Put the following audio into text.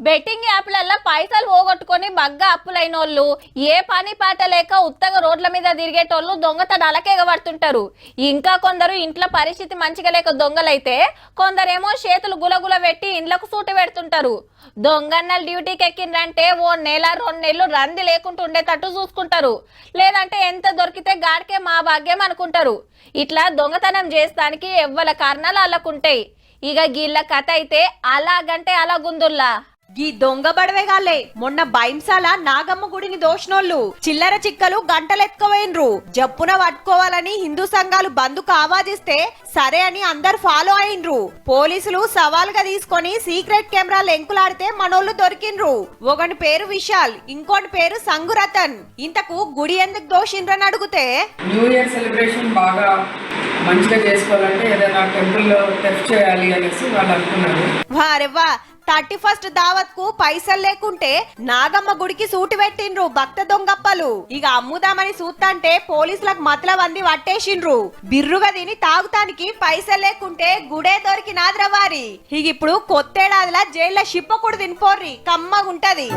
Betting యాప్లల్లో పైసలు పోగొట్టుకొని బగ్గా అప్పులైనోళ్ళు ఏ పని పాట లేక ఉత్తగా రోడ్ల మీద తిరిగేటోళ్ళు దొంగతనాలకు ఎగబడుతుంటారు. ఇంకా కొందరు ఇంట్లో పరిస్థితి మంచిగా లేక దొంగలైతే కొందరేమో చేతులు గులగుల పెట్టి ఇండ్లకు సూటి పెడుతుంటారు. దొంగన్నలు డ్యూటీకి ఎక్కిండ్రంటే ఓ నెల 2 నెలలు రంది లేకుండా ఉండేటట్టు చూసుకుంటారు. లేదంటే ఎంత దొరికితే గాడికే మా భాగ్యం అనుకుంటారు. ఇట్లా దొంగతనం చేస్తానికి ఎవ్వల కారణాలు అల్లకుంటాయి. ఇక గీళ్ళ కథ అయితే అలాగంటే అలాగుందుల్లా. ఈ దొంగ బడవేగాలే మొన్న బైంసాల నాగమ్మ గుడిని దోషనోళ్ళు చిల్లర చిక్కలు గంటలెత్తుకోవేన్రు. జప్పున పట్టుకోవాలని హిందూ సంఘాలు బందుకు ఆవాదిస్తే సరే అని అందరు ఫాలో అయిండ్రు. పోలీసులు సవాల్గా తీసుకొని సీక్రెట్ కెమెరాలు ఎంకులాడితే మనోళ్ళు దొరికిండ్రు. ఒకని పేరు విశాల్, ఇంకోటి పేరు సంగురతన్. ఇంతకు గుడి ఎందుకు దోషిండ్రని అడిగితే న్యూ ఇయర్ సెలబ్రేషన్ బాగా మంచిగా చేసుకోవాలంటే ఏదైనా టెంపుల్ లో టెస్ట్ చేయాలి అనేసి వాళ్ళు అనుకున్నారు. వారెవ్వా 31st దావత్ కు పైసలు లేకుంటే నాగమ్మ గుడికి సూటి పెట్టిండ్రు భక్త దొంగప్పలు. ఇక అమ్ముదామని చూస్తంటే పోలీసులకు మతలబంది పట్టేసిండ్రు. బిర్రుగా తిని తాగుతానికి పైసలు లేకుంటే గుడే దొరికినాద్రవారి. ఇక ఇప్పుడు కొత్తేడాదిలా జైల్లో షిప్పకుడు తినిపోర్రి, కమ్మగుంటది.